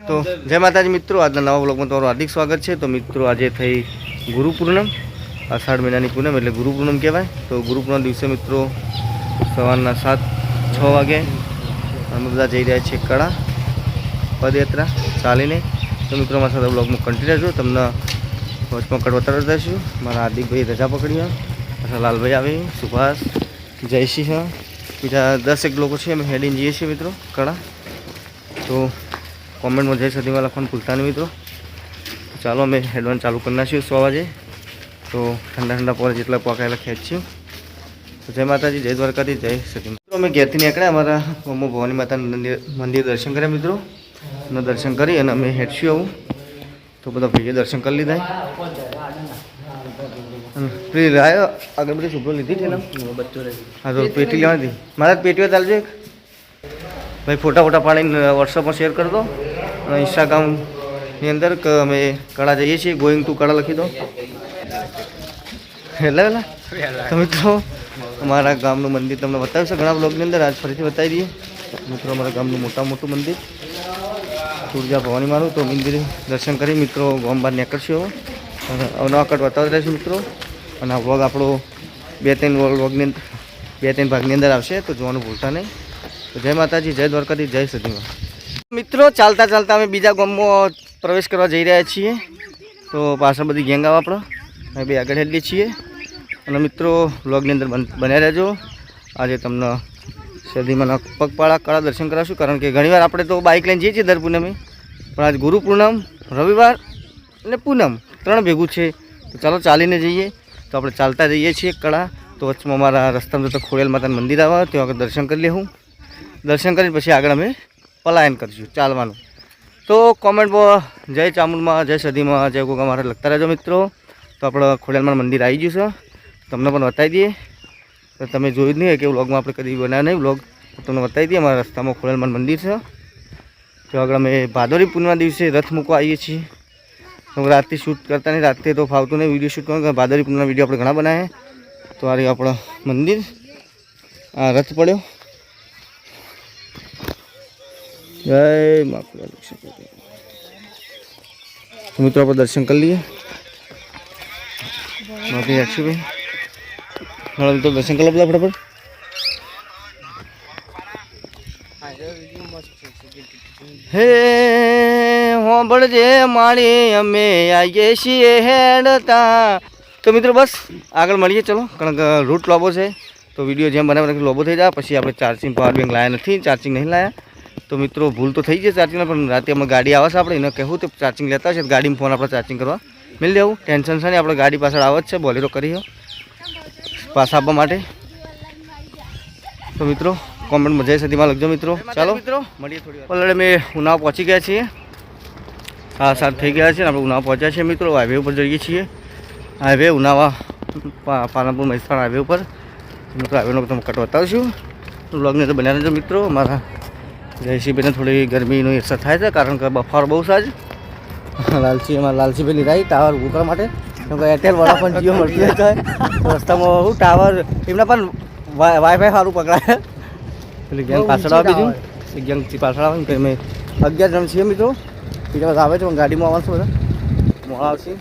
તો જય માતાજી મિત્રો, આજના નવા બ્લોગમાં તમારું હાર્દિક સ્વાગત છે। તો મિત્રો આજે થઈ ગુરુ પૂનમ, અષાઢ મહિનાની પૂનમ એટલે ગુરુ પૂનમ કહેવાય। તો ગુરુ પૂનમ દિવસે મિત્રો સવારના 7-6 વાગે અમે બધા જઈ રહ્યા છીએ કડા પદયાત્રા ચાલીને। તો મિત્રો અમારા સાથે બ્લોગમાં કન્ટિન્યુ રહેજો, તમને વચમાં કડ બતાવતા રહીશું। મારા હાર્દિકભાઈ રજા પકડી, પાછા લાલભાઈ આવે, સુભાષ, જયસિંહ, બીજા 10 લોકો છે। અમે હેડીને જઈએ છીએ મિત્રો કડા। તો कॉमेंट में जय सदीमा लखन भूलता नहीं मित्रों। चलो मैं हेडवान चालू करना 100 वाजे। तो ठंडा ठंडा पौधे जितना पकाएला खेचीए। तो जय माता जी, जय द्वारकाधीश, जय सदीमा। तो मैं घेर थी निकळ्या अमरा मम्मी भवानी माता मंदिर दर्शन कर्या मित्रों। दर्शन करी अने अमे हेडशू आऊँ तो बधा भाईए दर्शन कर लीधा। पेली राय अगरबत्ती शुभ्रो लीधी थी ना हाँ, तो पेटी लेवा थी मारा पेटीओ चालजो एक भाई। फोटा वोटा पाड़ी व्हाट्सएप में शेर कर दो, इंस्टाग्राम अंदर अमे कड़ा जाइए छे, गोइंग टू कड़ा लखी दो। हेला वेला तो मित्रों अमरा गामनु मंदिर तमने बताव्युं छे घणा ब्लॉगनी अंदर, आज फरीथी बतावी दीए मित्रों। अमरा गामनु मोटुं मंदिर तुळजा भवानी मानु। तो मंदिर दर्शन करी मित्रों गाम बहार निकळशो। अवनवा कट बतावता रहीशुं मित्रों। अने आ ब्लॉग आपणो 2-3 भागनी अंदर आवशे, तो जोवानुं भूलता नहीं। तो जय माताजी, जय द्वारकाधीश, जय सदीमा। मित्रों चालता चालता अमे बीजा गाम में प्रवेश करवा जई रह्या छीए। तो पाछळ बधी गैंग आवे आपणे अमे बे आगळ हेडीए छीए। अने मित्रों ब्लॉगनी अंदर बन्या रहेजो। आज तमने सदीमाना पगपाळा कड़ा दर्शन कराशुं, कारण के घणीवार आपणे तो बाइक लईने जईए छीए दर पूनमे, पण आज गुरु पूनम, रविवार अने पूनम 3 भेगुं छे। तो चालो चालीने जईए। तो आपणे चालता जईए छीए कड़ा। तो वच्चेमां मारा रस्तामां जता खोड़ेल मातानुं मंदिर आवे, त्यां आगळ दर्शन करी लेहुं। दर्शन कर पछी आगळ अमे पलायन करीशुं चालवानुं। तो कॉमेंट में जय चामुंडमा, जय सदीमा, जय गोगा महाराज लखता रहेजो मित्रों। तो आपणे खोड़ेलमां मंदिर आई गयुं छे, तमने पण बतावी दीए। तो तमे जोयुं ज नहीं के व्लॉगमां आपणे कदी बनाव्यो नहीं व्लॉग, तो तमने बतावी दीए। अमारा रस्तामां खोड़ेलमां मंदिर छे। तो आगळ अमे भादरवी पूनमना दिवसे रथ मूकवा आवीए छीए। तो रातथी शूट करता नहीं, रातथी तो फावतुं नहीं विडियो शूट करवानुं, भादरवी पूनमना विडियो आपणे घणा बनाव्या। तो आ रह्युं आपणुं मंदिर, आ रथ पड्यो। जय माता। मित्रों आप दर्शन कर लिए माता अक्षु भाई, तो दर्शन कर लो બધા फटाफट। हे होंबळजे माळी अमे आईए छीए हेडता। तो मित्रों बस आगळ मळीए चलो, कारण के रूट लोबो छे। तो विडियो जेम बनावे लोबो थई जाए। पछी आपणे चार्जिंग पावर बैंक लाया नथी, चार्जिंग नहीं लाया। तो मित्रों भूल तो थी जाए चार्जिंग, पर राते अमे गाड़ी आवे छे आपणे एने कहेवुं तो चार्जिंग लेता हशे, गाड़ी में फोन आपणे चार्जिंग करवा मिल देवुं। टेन्शन छे नहीं, आपणे गाड़ी पाछळ आवे ज छे, बोलेरो करी पास आपवा माटे। तो मित्रों कॉमेंट में जय सदीमा लखजो मित्रों। चलो मित्रों मळीए थोड़ी वार। ऑलरेडी मैं उनाव पहोंची गया छीए, 7 થઈ ગયા છે। આપણે ઉનાવ પહોંચ્યા છીએ મિત્રો। હાઈવે ઉપર જઈએ છીએ, હાઈવે ઉનાવા પાલનપુર મહેસાણા હાઈવે ઉપર। મિત્રો હાઈવેનો તમને કટ બતાવશું, બ્લોગને તો બન્યા રહેજો મિત્રો। અમારા જયસિંહભાઈને થોડી ગરમીનો અસર થાય છે, કારણ કે બફારો બહુ છે આજ। લાલસીભાઈ લીધા ટાવર ઊભું કરવા માટે, કેમ કે એરટેલ વાળા પણ જીઓ મળતું હોય તો રસ્તામાં હું ટાવર એમના પણ વાઈફાઈ સારું પકડાય। પેલી ગેંગ પાછળ આવે, બીજું એક ગેંગ પાછળ આવે કે અમે 11 જણ છીએ મિત્રો। બીજા બધા આવે છે પણ ગાડીમાં આવવાનું બધા મોડા આવશે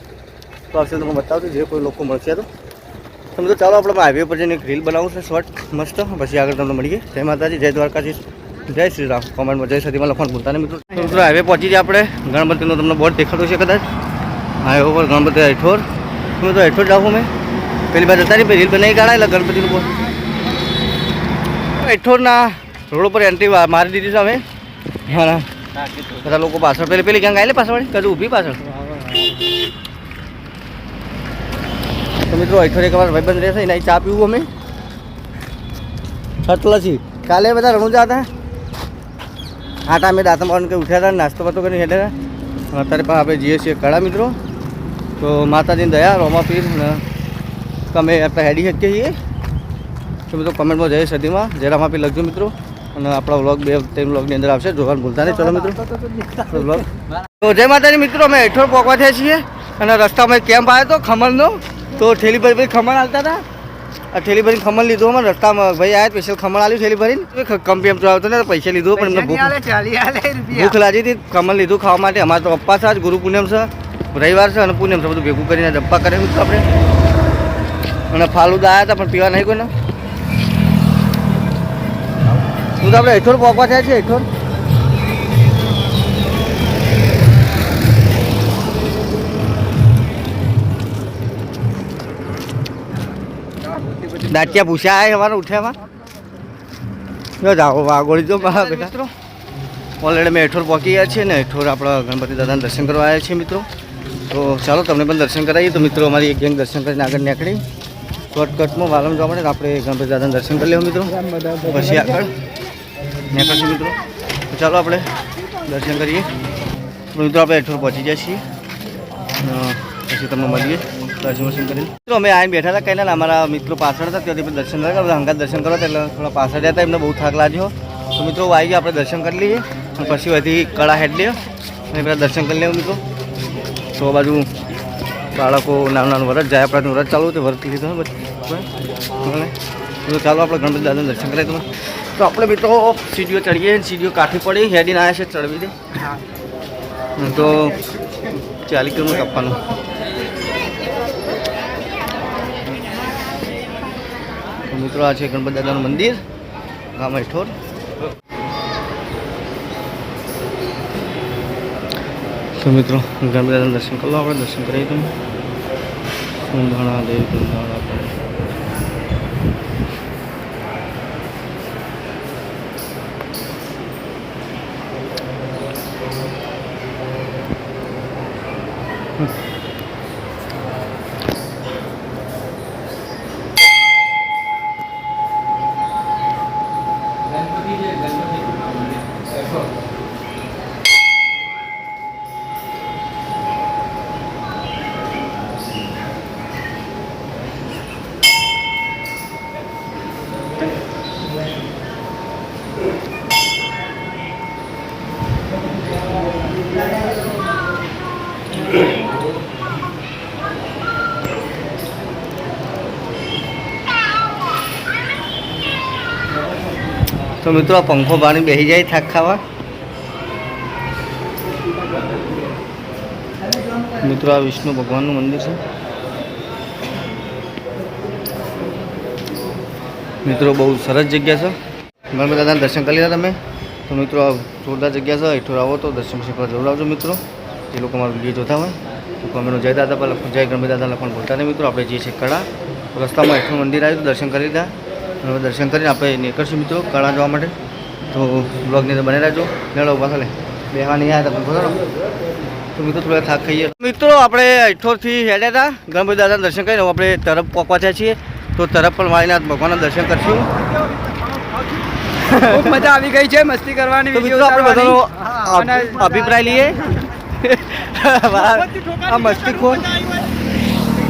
તો આવશે તો હું બતાવું જે કોઈ લોકો મળશે તો તમે તો ચાલો આપણે હાઈવે પર જઈને એક રીલ બનાવું છે શોર્ટ મસ્ત, પછી આગળ તમને મળીએ। જય માતાજી, જય દ્વારકાધીશ, जय श्री राम। कॉमेंट में जय सदीमा लखन भूलता नहीं मित्रों। तो मित्रों हाईवे पहुंची जाए अपने गणपति तमने बोर्ड देखाड़ो है कदाच हाईवे पर गणपति हेठोर। तो मैं तो हेठोर जाऊँ, मैं पहली बार जता नहीं रील बनाई काढ़ा એટલે गणपति बोर्ड हेठोरना रोड पर एंट्री मारी दीधी है। हाँ બધા લોકો પાછળ પેલી ગેંગ આવેલી પાછળ કદું ઊભી પાછળ। તો મિત્રો હેઠોર એક વાર ભાઈબંધ રહેશે એના ચા પીવું અમે છટલાથી કાલે બધા રણુજા હતા। आटा में दांत मारने के उठा था, नाश्तो वातो कर हेडे अत्यारे पर आप जीए छे कड़ा मित्रों। तो माताजी दया रोमा पीर તમે આપણે હેડી શકીએ છીએ। તો મિત્રો કમેન્ટમાં જય સદીમાં, જય રામા પીર લખજો મિત્રો। અને આપણા વ્લોગ 2-3 વ્લોગની અંદર આવશે, જોવાનું ભૂલતા નહીં। ચલો મિત્રો વ્લોગ। તો જય માતાજી મિત્રો, અમે હેઠોર પહોંચવા થયા છીએ અને રસ્તામાં કેમ્પ આવ્યો હતો ખમણનો। તો ઠેલી પર ખમણ હાલતા હતા આ થેલી ભરીને ખમણ લીધું અમારે રસ્તામાં ભાઈ આવ્યા સ્પેશિયલ ખમણ આલ્યું થેલી ભરીને કંપી એમ તો આવતો ને પૈસા લીધું પણ એમને ભૂખ લાગી હતી ખમણ લીધું ખાવા માટે અમારે તો અપ્પા છે ગુરુ પૂનમ છે રવિવાર છે અને પૂનમ છે બધું ભેગું કરીને જપ્પા કરે આપણે અને ફાલુદા આવ્યા હતા પણ પીવા નહીં કોઈને તું તો આપણે હેઠોડ પોકવા થાય છે હેઠોડ દાંતિયા ભૂસા આવે અમારે ઉઠ્યામાં જો જાઓ વાગોળી જો મિત્રો ઓલરેડી અમે હેઠોર પહોંચી ગયા છીએ ને હેઠોર આપણા ગણપતિ દાદાના દર્શન કરવા આવ્યા છીએ મિત્રો તો ચાલો તમને પણ દર્શન કરાવીએ તો મિત્રો અમારી એક ગેંગ દર્શન કરીને આગળ નીકળી શોર્ટકટમાં વાલમ જવા માટે આપણે ગણપતિ દાદાના દર્શન કરી લેવું મિત્રો પછી આગળ નીકળશું મિત્રો તો ચાલો આપણે દર્શન કરીએ તો મિત્રો આપણે હેઠોર પહોંચી જાય છીએ પછી તમને મળીએ દર્શન કરીને તો અમે આવીને બેઠા હતા કંઈ ના અમારા મિત્રો પાછળ હતા ત્યાંથી પણ દર્શન કર્યા બધા હંગાત દર્શન કરવા એટલે થોડા પાછળ હતા એમને બહુ થાક લાગ્યો તો મિત્રો આવી ગયા આપણે દર્શન કરી લઈએ અને પછી વધી કળા હેડ લઈએ અને પેલા દર્શન કરી લેવું મિત્રો તો બાજુ બાળકો નાનું નાનું વ્રત જાય આપણે વ્રત ચાલુ તે વ્રત લીધું તો ચાલો આપણે ગણપતિ દાદાનું દર્શન કરીએ તમે તો આપણે મિત્રો સીડીઓ ચડીએ સીડીઓ કાઠી પડી હેડીને આવ્યા છે ચડવી દે તો 40 કિલોમીટર કાપવાનું મિત્રો આ છે ગણપતિ દાદાનું મંદિર ગામ હેઠોર તો મિત્રો ગણપતિ દાદાનું દર્શન કરી લો આપણે દર્શન કરીએ તમે સુંધાણા દેવ સુંધાણા તો મિત્રો આ પંખો બાળી બેસી જાય થાક ખાવા મિત્રો આ વિષ્ણુ ભગવાનનું મંદિર છે મિત્રો બહુ સરસ જગ્યા છે ગણપતિ દાદાના દર્શન કરી લીધા તમે તો મિત્રો આ જોરદાર જગ્યા છે હેઠળ આવો તો દર્શન કરવા જરૂર આવજો મિત્રો જે લોકો મારો વિડીયો જોતા હોય તો કોમેન્ટનો જય દાદા પર જય ગણપતિ દાદા લખવાનું ભૂલતા નહીં મિત્રો આપણે જે છે કળા રસ્તામાં હેઠળ મંદિર આવ્યું દર્શન કરી લીધા હવે દર્શન કરીને આપણે નીકળશું મિત્રો કળા જવા માટે તો બ્લોગની તો બને રહેજો લેડો પાછળ બેહવા નહીં આવ્યા હતા પણ તો મિત્રો થોડા થાક ખાઈએ મિત્રો આપણે હેઠોરથી હેડ્યા હતા ગણપતિ દાદાના દર્શન કરીને આપણે તરફ પહોંચવા થયા છીએ તો તરફ પણ વાળીનાથ ભગવાનના દર્શન કરશું ખૂબ મજા આવી ગઈ છે મસ્તી કરવાની તો મિત્રો આપણે બધાનો અભિપ્રાય લઈએ આ મસ્તી ખોર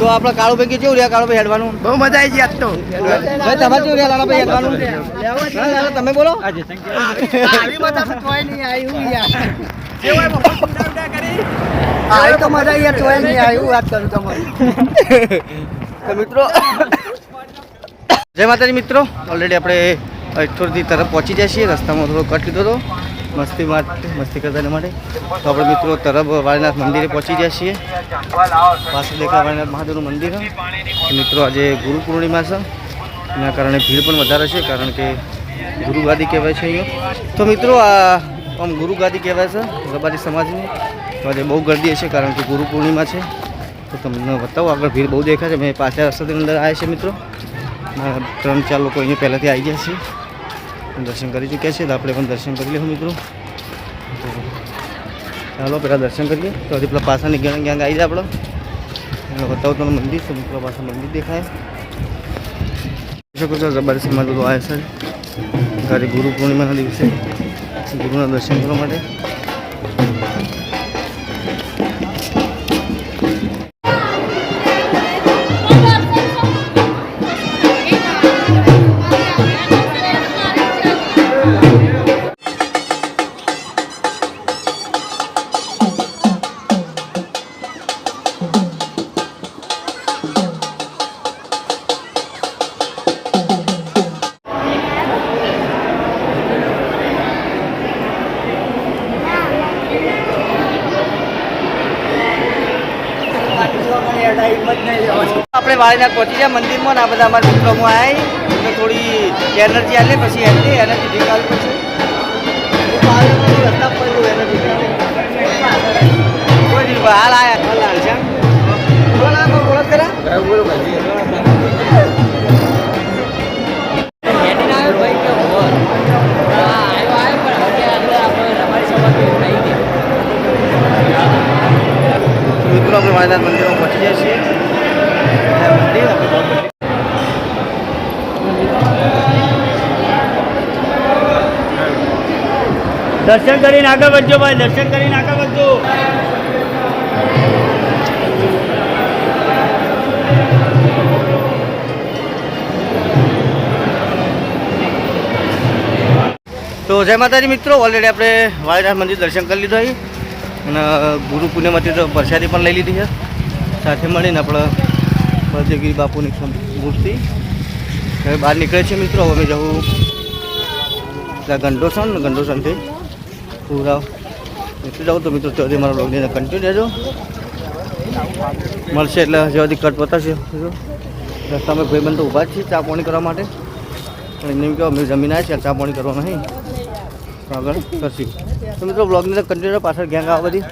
તો આપણે કાળુભાઈ કે કેવું રહ્યા કાળુભાઈ હેડવાનું બહુ મજા આવી ગઈ આજ તો ભાઈ તમારે કેવું રહ્યા લાલાભાઈ હેડવાનું તમે બોલો તો મજા આવી તોય નહીં આવ્યું વાત કરું તમારી તો મિત્રો જય માતાજી મિત્રો ઓલરેડી આપણે હેઠોરથી તરફ પહોંચી જાય છીએ રસ્તામાં થોડો કટ લીધો હતો મસ્તી કરતા એના માટે તો આપણે મિત્રો તરફ વાળીનાથ મંદિરે પહોંચી ગયા છીએ પાછળ દેખાય વાળીનાથ મહાદેવનું મંદિર મિત્રો આજે ગુરુ પૂર્ણિમા છે એના કારણે ભીડ પણ વધારે છે કારણ કે ગુરુ ગાદી કહેવાય છે અહીંયા તો મિત્રો આ આમ ગુરુ ગાદી કહેવાય છે રબારી સમાજની તો આજે બહુ ગરદી હશે કારણ કે ગુરુ પૂર્ણિમા છે તો તમને બતાવો આગળ ભીડ બહુ દેખાય છે મેં પાછળ રસ્તાની અંદર આવ્યા છે મિત્રો 3-4 લોકો અહીંયા પહેલાંથી આવી ગયા છે દર્શન કરી ચૂક્યા છે તો આપણે પણ દર્શન કરી લઈશું મિત્રો ચાલો પહેલાં દર્શન કરીએ તો હજી પેલા પાછળની ગેંગ આવી જાય આપણે બતાવો તમને મંદિર છે મિત્રો પાછળ મંદિર દેખાય શકો છો રબારી સમાજ બધું આવે છે ઘરે ગુરુ પૂર્ણિમાના દિવસે ગુરુના દર્શન કરવા માટે આપણે વાળીનાથ પહોંચી ગયા મંદિરમાં ને આ બધા અમારા મિત્રોમાં આવી તો થોડી એનર્જી આલે પછી એનર્જી ડ્રિંક આવી પછી રસ્તા પર એનર્જી કોઈ નહીં હાલ આયા હાલ છે બોલો કરા મિત્રો આપણે વાળીનાથ મંદિરમાં પહોંચી જાય છીએ મંદિર દર્શન કરીને આગળ વધજો ભાઈ, દર્શન કરીને આગળ વધજો. તો જય માતાજી મિત્રો, ઓલરેડી આપણે વાળીનાથ મંદિર દર્શન કરી લીધું અહીં અને ગુરુ પૂર્ણિમાથી તો પ્રસાદી પણ લઈ લીધી છે. સાથે મળીને આપણે બળદેવગીરી બાપુની મૂર્તિ હવે બહાર નીકળે છે મિત્રો. હવે જવું ગંડોસણથી પૂરા નીકળી જાઉં તો મિત્રો ત્યાંથી મારા બ્લોગની કન્ટિન્યુ રહેજો. મળશે એટલે જેવાથી કટ પતાશે. રસ્તામાં ભાઈબંધ તો ઊભા જ છે ચા પાણી કરવા માટે. પણ એમ કહો અમે જમીન આવ્યા છે ચા પાણી કરવા નહીં તો આગળ કરશું. તો મિત્રો બ્લોગની કન્ટિન્યુ પાછળ ગેંગ આવે બધી